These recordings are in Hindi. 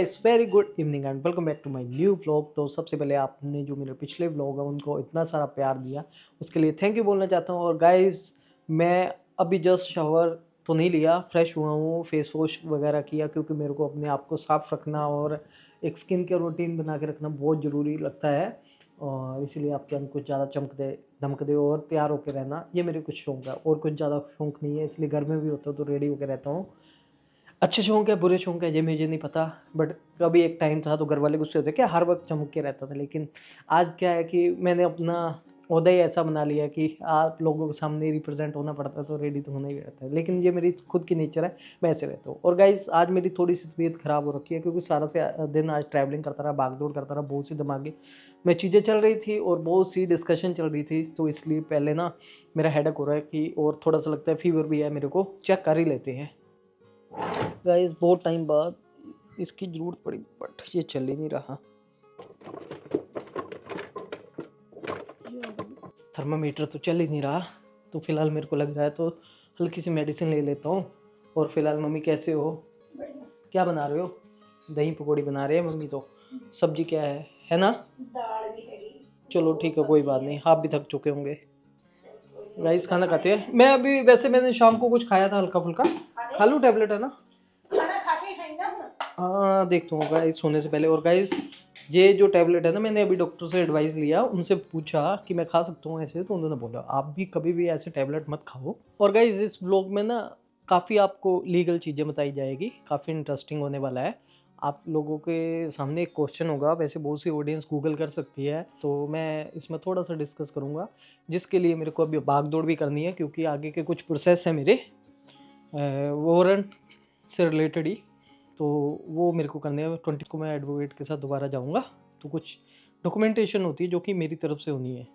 It's very good evening and welcome back to my new vlog. तो सबसे पहले आपने जो मेरे पिछले व्लॉग है उनको इतना सारा प्यार दिया उसके लिए थैंक यू बोलना चाहता हूँ। और गाइस मैं अभी जस्ट शावर तो नहीं लिया, फ्रेश हुआ हूँ, फेस वॉश वगैरह किया क्योंकि मेरे को अपने आप को साफ़ रखना और एक स्किन केयर रूटीन बना के रखना बहुत ज़रूरी लगता है। और इसीलिए आपके अंदर कुछ ज़्यादा चमक दे धमक दे और तैयार होकर रहना, ये मेरे कुछ शौक है और कुछ ज़्यादा शौक नहीं है। इसलिए घर में भी होता हूँ तो रेडी होकर रहता हूँ। अच्छे शौक है बुरे शौक है ये मुझे नहीं पता, बट कभी एक टाइम था तो घर वाले गुस्से होते क्या हर वक्त चमक के रहता था। लेकिन आज क्या है कि मैंने अपना ओहदा ही ऐसा बना लिया कि आप लोगों के सामने रिप्रेजेंट होना पड़ता है तो रेडी तो होना ही रहता है। लेकिन ये मेरी खुद की नेचर है, मैं ऐसे रहता हूँ। और गाइस आज मेरी थोड़ी सी तबीयत ख़राब हो रखी है क्योंकि सारा से दिन आज ट्रैवलिंग करता रहा, भाग दौड़ करता रहा, बहुत सी दिमागी में चीज़ें चल रही थी और बहुत सी डिस्कशन चल रही थी। तो इसलिए पहले ना मेरा हेडेक हो रहा है कि और थोड़ा सा लगता है फीवर भी है, मेरे को चेक कर ही लेते हैं। गाइस बहुत टाइम बाद इसकी ज़रूरत पड़ी बट ये चल ही नहीं रहा। थर्मामीटर तो चल ही नहीं रहा तो फिलहाल मेरे को लग रहा है तो हल्की सी मेडिसिन ले लेता हूँ। और फिलहाल मम्मी कैसे हो? क्या बना रहे हो? दही पकौड़ी बना रहे हैं मम्मी। तो सब्जी क्या है ना? दाल भी है। चलो ठीक है, कोई बात नहीं, आप भी थक चुके होंगे। राइस खाना खाते हैं। मैं अभी वैसे मैंने शाम को कुछ खाया था हल्का फुल्का, खा लूँ टैबलेट है ना? हाँ देखता हूँ गाइस सोने से पहले। और गाइस ये जो टैबलेट है ना, मैंने अभी डॉक्टर से एडवाइस लिया, उनसे पूछा कि मैं खा सकता हूँ ऐसे, तो उन्होंने बोला आप भी कभी भी ऐसे टैबलेट मत खाओ। और गाइस इस ब्लॉग में ना काफ़ी आपको लीगल चीज़ें बताई जाएगी, काफ़ी इंटरेस्टिंग होने वाला है। आप लोगों के सामने एक क्वेश्चन होगा, वैसे बहुत सी ऑडियंस गूगल कर सकती है, तो मैं इसमें थोड़ा सा डिस्कस करूँगा जिसके लिए मेरे को अभी भाग दौड़ भी करनी है क्योंकि आगे के कुछ प्रोसेस है मेरे वारंट से रिलेटेड ही, तो वो मेरे को करने हैं। 20 को मैं एडवोकेट के साथ दोबारा जाऊंगा तो कुछ डॉक्यूमेंटेशन होती है जो कि मेरी तरफ से होनी है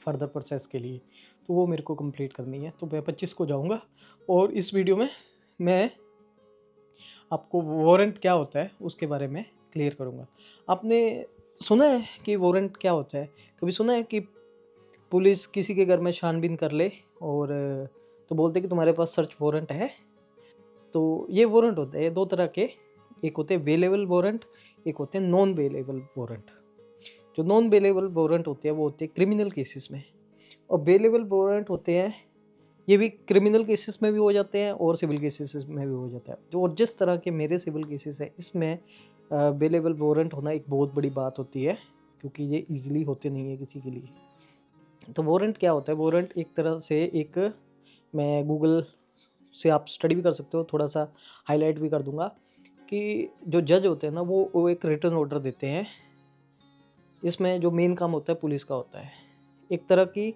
फर्दर प्रोसेस के लिए, तो वो मेरे को कंप्लीट करनी है। तो मैं 25 को जाऊंगा और इस वीडियो में मैं आपको वारंट क्या होता है उसके बारे में क्लियर करूंगा। आपने सुना है कि वारंट क्या होता है? कभी सुना है कि पुलिस किसी के घर में छानबीन कर ले और तो बोलते कि तुम्हारे पास सर्च वारंट है? तो ये वारंट होते हैं दो तरह के, एक होते हैं बेलेबल वारंट, एक होते हैं नॉन बेलेबल वारंट। जो नॉन बेलेबल वारंट होते हैं वो होते हैं क्रिमिनल केसेस में, और बेलेबल वारंट होते हैं ये भी क्रिमिनल केसेस में भी हो जाते हैं और सिविल केसेस में भी हो जाता है। जो और जिस तरह के मेरे सिविल केसेस है इसमें बेलेबल वारंट होना एक बहुत बड़ी बात होती है क्योंकि ये ईजिली होते नहीं है किसी के लिए। तो वारंट क्या होता है? वारंट एक तरह से एक, मैं गूगल से आप स्टडी भी कर सकते हो, थोड़ा सा हाईलाइट भी कर दूंगा कि जो जज होते हैं ना वो एक रिटर्न ऑर्डर देते हैं। इसमें जो मेन काम होता है पुलिस का होता है, एक तरह की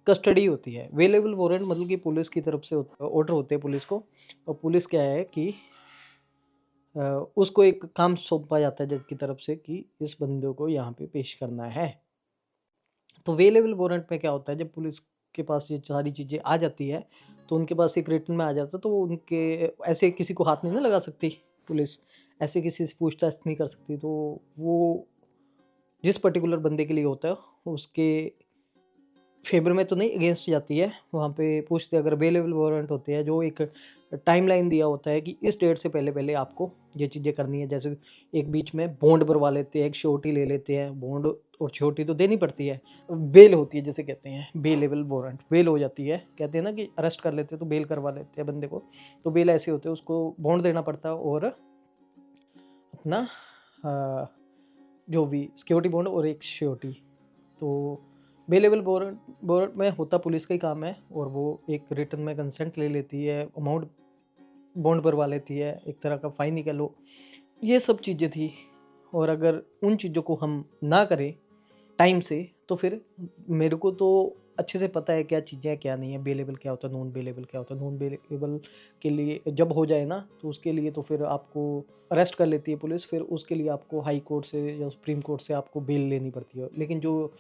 कस्टडी होती है। अवेलेबल वारंट मतलब कि पुलिस की तरफ से ऑर्डर होते हैं पुलिस को, और पुलिस क्या है कि उसको एक काम सौंपा जाता है जज की तरफ से कि इस बंदे को यहाँ पे पेश करना है। तो अवेलेबल वारंट में क्या होता है, जब पुलिस के पास ये सारी चीज़ें आ जाती है तो उनके पास एक रिटन में आ जाता है, तो उनके ऐसे किसी को हाथ नहीं ना लगा सकती पुलिस, ऐसे किसी से पूछताछ नहीं कर सकती। तो वो जिस पर्टिकुलर बंदे के लिए होता है उसके फेवर में तो नहीं अगेंस्ट जाती है, वहाँ पे पूछते अगर अवेलेबल वारंट होते हैं जो एक टाइमलाइन दिया होता है कि इस डेट से पहले पहले आपको ये चीज़ें करनी है। जैसे एक बीच में बॉन्ड भरवा लेते हैं, एक श्योरिटी ले लेते हैं, बॉन्ड और श्योरिटी तो देनी पड़ती है, बेल होती है जिसे कहते हैं बेलेबल वारंट, बेल हो जाती है। कहते हैं ना कि अरेस्ट कर लेते हैं तो बेल करवा लेते हैं बंदे को, तो बेल ऐसे होते हैं, उसको बॉन्ड देना पड़ता है और अपना जो भी सिक्योरिटी बॉन्ड और एक श्योरिटी। तो बेलेबल वारंट में होता पुलिस का ही काम है और वो एक रिटर्न में कंसेंट ले लेती है, अमाउंट बॉन्ड भरवा लेती है, एक तरह का फाइन ही कह लो। ये सब चीज़ें थी, और अगर उन चीज़ों को हम ना करें टाइम से तो फिर मेरे को तो अच्छे से पता है क्या चीज़ें हैं क्या नहीं है, बेलेबल क्या होता है, नॉन बेलेबल क्या होता है। नॉन बेलेबल के लिए जब हो जाए ना तो उसके लिए तो फिर आपको अरेस्ट कर लेती है पुलिस, फिर उसके लिए आपको हाई कोर्ट से या सुप्रीम कोर्ट से आपको बेल लेनी पड़ती है। लेकिन जो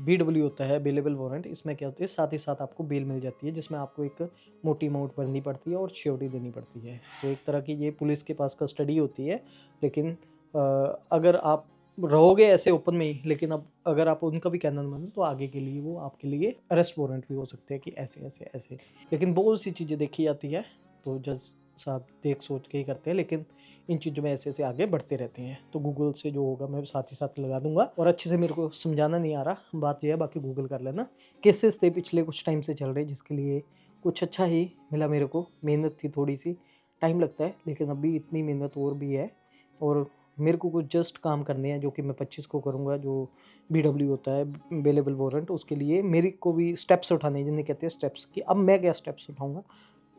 BW होता है बेलेबल वारंट, इसमें क्या होती है साथ ही साथ आपको बेल मिल जाती है जिसमें आपको एक मोटी अमाउंट भरनी पड़ती है और श्योरिटी देनी पड़ती है। तो एक तरह की ये पुलिस के पास कस्टडी होती है। लेकिन अगर आप रहोगे ऐसे ओपन में ही, लेकिन अब अगर आप उनका भी कहना मानो तो आगे के लिए वो आपके लिए अरेस्ट वारंट भी हो सकते हैं कि ऐसे ऐसे ऐसे। लेकिन बहुत सी चीज़ें देखी जाती है तो जज सब देख सोच के ही करते हैं, लेकिन इन चीज़ों में ऐसे ऐसे आगे बढ़ते रहते हैं। तो गूगल से जो होगा मैं साथ ही साथ लगा दूंगा। और अच्छे से मेरे को समझाना नहीं आ रहा, बात यह है, बाकी गूगल कर लेना। केसेस थे पिछले कुछ टाइम से चल रहे, जिसके लिए कुछ अच्छा ही मिला मेरे को। मेहनत थी थोड़ी सी, टाइम लगता है, लेकिन अभी इतनी मेहनत और भी है। और मेरे को कुछ जस्ट काम करने हैं जो कि मैं 25 को करूँगा, जो BW होता है, अवेलेबल वारंट। उसके लिए मेरे को भी स्टेप्स उठाने हैं, जिन्हें कहते हैं स्टेप्स, कि अब मैं क्या स्टेप्स उठाऊँगा।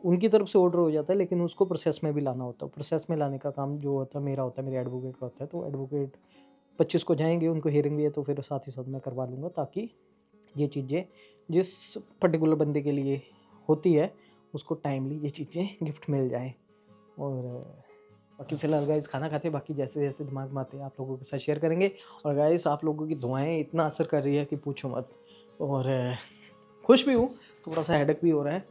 उनकी तरफ से ऑर्डर हो जाता है, लेकिन उसको प्रोसेस में भी लाना होता है। प्रोसेस में लाने का काम जो होता है मेरा होता है, मेरे एडवोकेट का होता है। तो एडवोकेट 25 को जाएंगे, उनको हियरिंग भी है, तो फिर साथ ही साथ मैं करवा लूँगा, ताकि ये चीज़ें जिस पर्टिकुलर बंदे के लिए होती है उसको टाइमली ये चीज़ें गिफ्ट मिल जाए। और बाकी फ़िलहाल गाइस खाना खाते, बाकी जैसे जैसे दिमाग में आते हैं आप लोगों के साथ शेयर करेंगे। और गाइस आप लोगों की दुआएं इतना असर कर रही है कि पूछो मत। और खुश भी हूँ, थोड़ा सा हेडेक भी हो रहा है।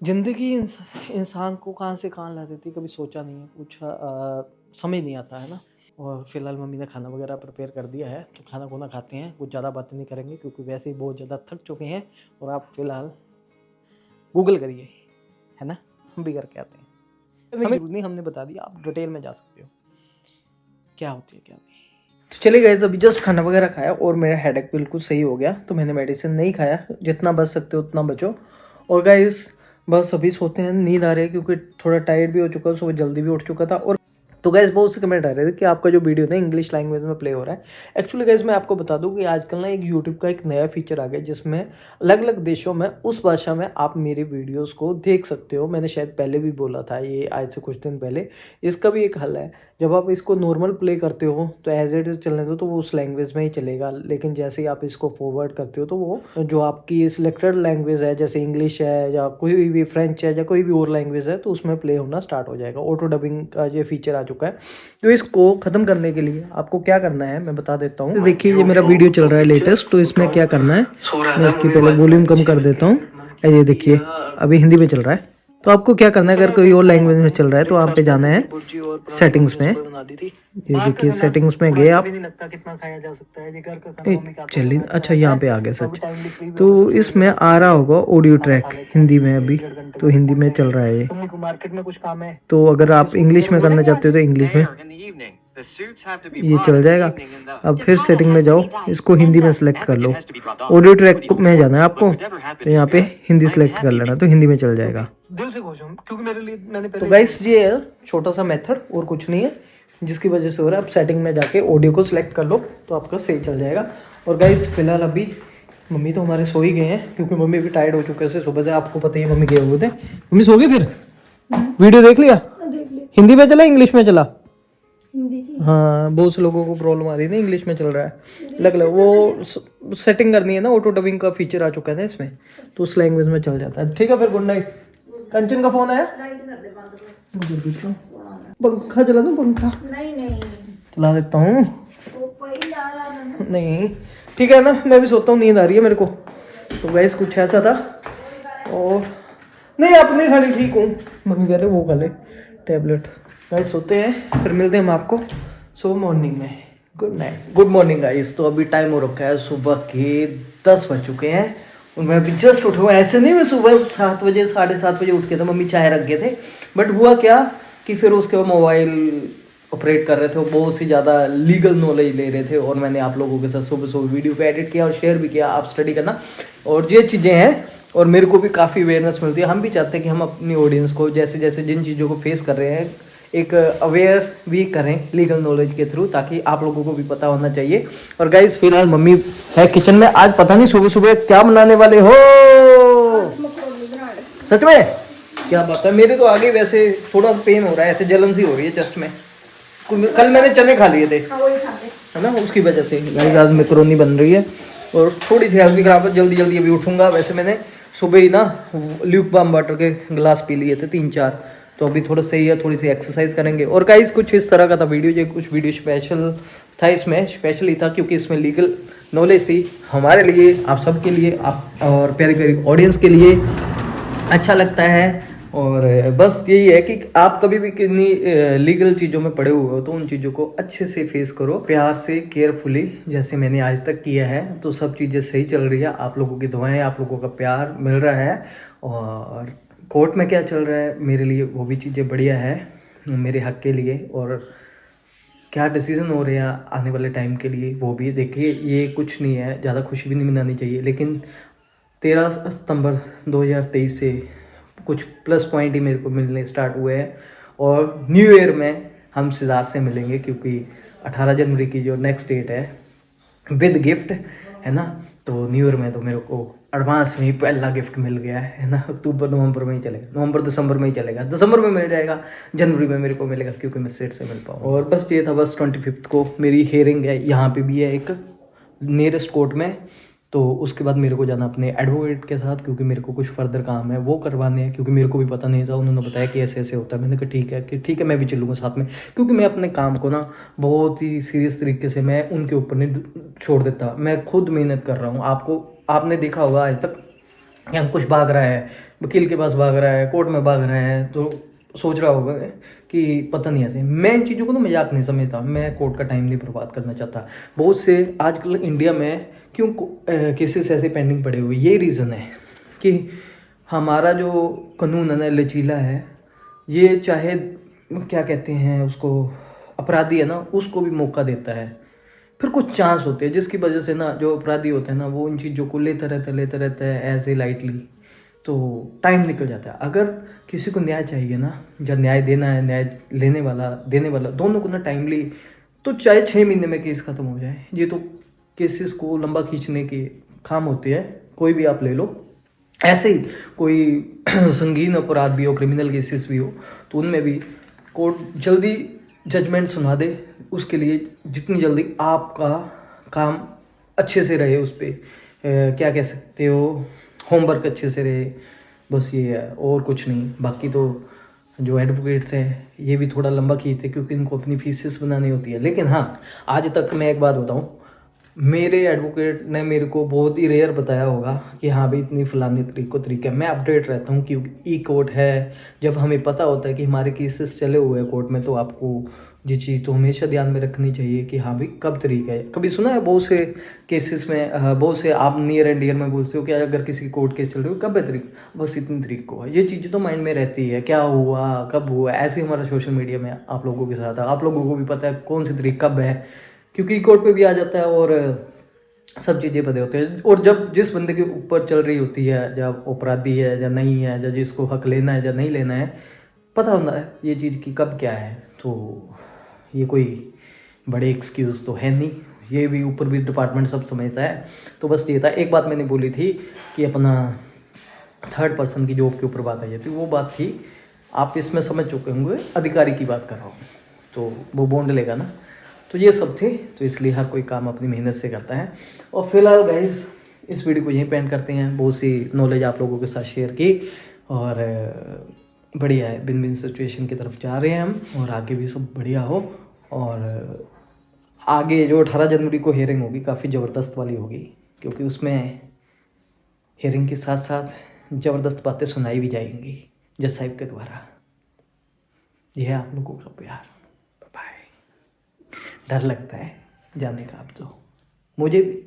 ज़िंदगी इंसान को कहाँ से कहाँ ला देती है, कभी सोचा नहीं है, समझ नहीं आता है ना। और फिलहाल मम्मी ने खाना वगैरह प्रिपेयर कर दिया है, तो खाना खुना खाते हैं। कुछ ज़्यादा बातें नहीं करेंगे क्योंकि वैसे ही बहुत ज़्यादा थक चुके हैं। और आप फिलहाल गूगल करिए, है ना, हम भी करके आते हैं। हमें नहीं, हमने बता दिया, आप डिटेल में जा सकते हो क्या होती है क्या नहीं। तो चले गए, अभी जस्ट खाना वगैरह खाया और मेरा हेडेक बिल्कुल सही हो गया। तो मैंने मेडिसिन नहीं खाया, जितना बच सकते हो उतना बचो। और गाइस बस अभी सोते हैं, नींद आ रही है क्योंकि थोड़ा टायर्ड भी हो चुका, सुबह जल्दी भी उठ चुका था। और तो गैस बहुत से कमेंट आ रहे थे कि आपका जो वीडियो था इंग्लिश लैंग्वेज में प्ले हो रहा है। एक्चुअली गैस मैं आपको बता दूं कि आजकल ना एक यूट्यूब का एक नया फीचर आ गया, जिसमें अलग अलग देशों में उस भाषा में आप मेरी वीडियोस को देख सकते हो। मैंने शायद पहले भी बोला था ये, आज से कुछ दिन पहले। इसका भी एक हल है, जब आप इसको नॉर्मल प्ले करते हो तो एज इट इज़ चलने दो, तो वो उस लैंग्वेज में ही चलेगा। लेकिन जैसे ही आप इसको फॉरवर्ड करते हो तो वो जो आपकी सिलेक्टेड लैंग्वेज है, जैसे इंग्लिश है या कोई भी फ्रेंच है या कोई भी और लैंग्वेज है, तो उसमें प्ले होना स्टार्ट हो जाएगा। ऑटो डबिंग का ये फीचर आ चुका है। तो इसको ख़त्म करने के लिए आपको क्या करना है मैं बता देता हूँ। तो देखिए ये मेरा वीडियो चल रहा है लेटेस्ट, तो इसमें क्या करना है, मैं इसकी पहले वॉल्यूम कम कर देता हूँ। ये देखिए अभी हिंदी में चल रहा है। तो आपको क्या करना है, अगर कोई और लैंग्वेज में चल रहा है तो आप पे जाना है सेटिंग्स में। ये देखिए सेटिंग्स में गए आप, चलिए अच्छा यहाँ पे आ गया सच। तो इसमें आ रहा होगा ऑडियो ट्रैक हिंदी में, अभी तो हिंदी में चल रहा है ये। मार्केट में कुछ काम है, तो अगर आप इंग्लिश में करना चाहते हो तो इंग्लिश में ये चल जाएगा। अब फिर सेटिंग में जाओ, इसको हिंदी में सेलेक्ट कर लो। ऑडियो ट्रैक में जाना है आपको, तो यहाँ पे हिंदी सेलेक्ट कर लेना, तो हिंदी में चल जाएगा। दिल से खुश हूँ क्योंकि मेरे लिए मैंने तो गाइस ये है छोटा सा मेथड और कुछ नहीं है, जिसकी वजह से हो रहा है। आप सेटिंग में जाके ऑडियो को सिलेक्ट कर लो तो आपका सही चल जाएगा। और गाइस फिलहाल अभी मम्मी तो हमारे सो ही गए हैं, क्योंकि मम्मी भी टायर्ड हो चुके हैं सुबह से। आपको पता ही है मम्मी गए हुए थे। मम्मी सो गई फिर? वीडियो देख लिया? हिंदी में चला इंग्लिश में चला? हाँ बहुत से लोगों को प्रॉब्लम आ रही है, इंग्लिश में चल रहा है। अलग अलग वो सेटिंग करनी है ना, ऑटो डबिंग का फीचर आ चुका है ना इसमें, तो उस लैंग्वेज में चल जाता है। ठीक है फिर, गुड नाइट। कंचन का फोन आया, पंखा चला दूं? पंखा नहीं चला देता हूँ। नहीं ठीक है ना, मैं भी सोता हूँ, नींद आ रही है मेरे को। तो वैसे कुछ ऐसा था। और नहीं अपने खाली ठीक हूँ, मम्मी कह रहे वो खा ले टैबलेट। गाइस सोते हैं, फिर मिलते हैं हम आपको सुबह मॉर्निंग में। Good night, good morning guys. तो अभी टाइम हो रखा है सुबह के 10 बज चुके हैं और मैं अभी जस्ट उठा हूँ। ऐसे नहीं, मैं सुबह 7 बजे 7:30 बजे उठ के था, मम्मी चाय रख गए थे। बट हुआ क्या कि फिर उसके बाद मोबाइल ऑपरेट कर रहे थे, बहुत सी ज़्यादा लीगल नॉलेज ले रहे थे। और मैंने आप लोगों के साथ सुबह सुबह वीडियो को एडिट किया और शेयर भी किया, आप स्टडी करना। और ये चीज़ें हैं और मेरे को भी काफ़ी अवेयरनेस मिलती है। हम भी चाहते हैं कि हम अपनी ऑडियंस को जैसे जैसे जिन चीज़ों को फेस कर रहे हैं एक अवेयर भी करें लीगल नॉलेज के थ्रू, ताकि आप लोगों को भी पता होना चाहिए। और गाइस फिलहाल मम्मी है किचन में। आज पता नहीं सुबह सुबह क्या बनाने वाले हो, सच में क्या बात है। मेरे तो आगे वैसे थोड़ा पेन हो रहा है, ऐसे जलन सी हो रही है चेस्ट में। कल मैंने चने खा लिए थे है ना, उसकी वजह से। आज मैकरोनी बन रही है और थोड़ी सी हेल्थ भी खराब है। जल्दी जल्दी अभी उठूंगा। वैसे मैंने सुबह ही ना ल्यूक वार्म वाटर के गिलास पी लिए थे 3-4, तो अभी थोड़ा सही है। थोड़ी सी एक्सरसाइज करेंगे। और गाइस कुछ इस तरह का था वीडियो, ये कुछ वीडियो स्पेशल था। इसमें स्पेशली था क्योंकि इसमें लीगल नॉलेज थी हमारे लिए, आप सबके लिए, आप और प्यारी प्यारी ऑडियंस के लिए अच्छा लगता है। और बस यही है कि आप कभी भी कितनी लीगल चीज़ों में पड़े हुए हो तो उन चीज़ों को अच्छे से फेस करो, प्यार से, केयरफुली, जैसे मैंने आज तक किया है। तो सब चीज़ें सही चल रही है, आप लोगों की दुआएं, आप लोगों का प्यार मिल रहा है। और कोर्ट में क्या चल रहा है मेरे लिए वो भी चीज़ें बढ़िया है मेरे हक के लिए, और क्या डिसीजन हो रहे हैं आने वाले टाइम के लिए वो भी। देखिए ये कुछ नहीं है, ज़्यादा खुशी भी नहीं मनानी चाहिए, लेकिन 13 सितंबर 2023 से कुछ प्लस पॉइंट ही मेरे को मिलने स्टार्ट हुए हैं, और न्यू ईयर में हम सिद्धार्थ से मिलेंगे, क्योंकि 18 जनवरी की जो नेक्स्ट डेट है विद गिफ्ट है ना। तो न्यू ईयर में तो मेरे को एडवांस में ही पहला गिफ्ट मिल गया है ना। अक्टूबर नवंबर में ही चलेगा, नवंबर दिसंबर में ही चलेगा, दिसंबर में मिल जाएगा, जनवरी में मेरे को मिलेगा क्योंकि मैं सेट से मिल पाऊँ। और बस ये था, बस 25 को मेरी हेयरिंग है, यहाँ पे भी है एक नियरेस्ट कोर्ट में। तो उसके बाद मेरे को जाना अपने एडवोकेट के साथ, क्योंकि मेरे को कुछ फर्दर काम है वो करवाने हैं, क्योंकि मेरे को भी पता नहीं था। उन्होंने बताया कि ऐसे ऐसे होता है, मैंने कहा ठीक है मैं भी चलूँगा साथ में, क्योंकि मैं अपने काम को ना बहुत ही सीरियस तरीके से मैं उनके ऊपर नहीं छोड़ देता। मैं खुद मेहनत कर रहा हूँ, आपने देखा होगा आज तक यहाँ कुछ भाग रहा है, वकील के पास भाग रहा है, कोर्ट में भाग रहा है, तो सोच रहा होगा कि पता नहीं ऐसे। मैं इन चीज़ों को ना मजाक नहीं समझता, मैं कोर्ट का टाइम नहीं बर्बाद करना चाहता। बहुत से आजकल इंडिया में क्यों केसेस ऐसे पेंडिंग पड़े हुए, ये रीज़न है कि हमारा जो कानून है ना लचीला है। ये चाहे क्या कहते हैं उसको, अपराधी है ना उसको भी मौका देता है। फिर कुछ चांस होते हैं जिसकी वजह से ना जो अपराधी होते हैं ना वो इन चीज़ों को लेते रहते हैं ऐसे लाइटली, तो टाइम निकल जाता है। अगर किसी को न्याय चाहिए ना, जब न्याय देना है, न्याय लेने वाला देने वाला दोनों को ना टाइमली, तो चाहे 6 महीने में केस खत्म हो जाए। ये तो केसेस को लंबा खींचने के काम होते हैं, कोई भी आप ले लो। ऐसे ही कोई संगीन अपराध भी हो, क्रिमिनल केसेस भी हो, तो उनमें भी कोर्ट जल्दी जजमेंट सुना दे, उसके लिए जितनी जल्दी आपका काम अच्छे से रहे, उस पर क्या कह सकते हो, होमवर्क अच्छे से रहे, बस ये है और कुछ नहीं। बाकी तो जो एडवोकेट्स हैं ये भी थोड़ा लंबा खींचते क्योंकि इनको अपनी फीसेस बनानी होती है। लेकिन हाँ, आज तक मैं एक बात बताऊँ, मेरे एडवोकेट ने मेरे को बहुत ही रेयर बताया होगा कि हाँ भाई इतनी फलानी तरीका है। मैं अपडेट रहता हूँ क्योंकि ई कोर्ट है, जब हमें पता होता है कि हमारे केसेस चले हुए हैं कोर्ट में, तो आपको ये चीज़ तो हमेशा ध्यान में रखनी चाहिए कि हाँ भाई कब तरीका है। कभी सुना है बहुत से केसेस में, बहुत से आप नियर एंड डियर में बोलते हो कि अगर किसी कोर्ट केस चल रही हो कब है तरीक, बस इतनी तरीक को है। ये चीज़ तो माइंड में रहती है, क्या हुआ कब हुआ। ऐसे हमारा सोशल मीडिया में आप लोगों के साथ है, आप लोगों को भी पता है कौन सी तरीक कब है, क्योंकि कोर्ट पे भी आ जाता है और सब चीज़ें पता होते हैं। और जब जिस बंदे के ऊपर चल रही होती है, जब अपराधी है या नहीं है, या जिसको हक लेना है या नहीं लेना है, पता होता है ये चीज़ की कब क्या है। तो ये कोई बड़े एक्सक्यूज़ तो है नहीं, ये भी ऊपर भी डिपार्टमेंट सब समझता है। तो बस ये था, एक बात मैंने बोली थी कि अपना थर्ड पर्सन की जॉब के ऊपर बात आई जाती, वो बात थी आप इसमें समझ चुके होंगे, अधिकारी की बात कर रहा हूँ, तो वो बॉन्ड लेगा ना। तो ये सब थे, तो इसलिए हर कोई काम अपनी मेहनत से करता है। और फिलहाल गाइस इस वीडियो को यहीं पेंड करते हैं, बहुत सी नॉलेज आप लोगों के साथ शेयर की, और बढ़िया है, बिन बिन सिचुएशन की तरफ जा रहे हैं हम, और आगे भी सब बढ़िया हो। और आगे जो 18 जनवरी को हेयरिंग होगी काफ़ी ज़बरदस्त वाली होगी, क्योंकि उसमें हेयरिंग के साथ साथ ज़बरदस्त बातें सुनाई भी जाएंगी जज साहिब के द्वारा। यह है आप लोगों का प्यार। बाय। डर लगता है जाने का अब तो, मुझे भी।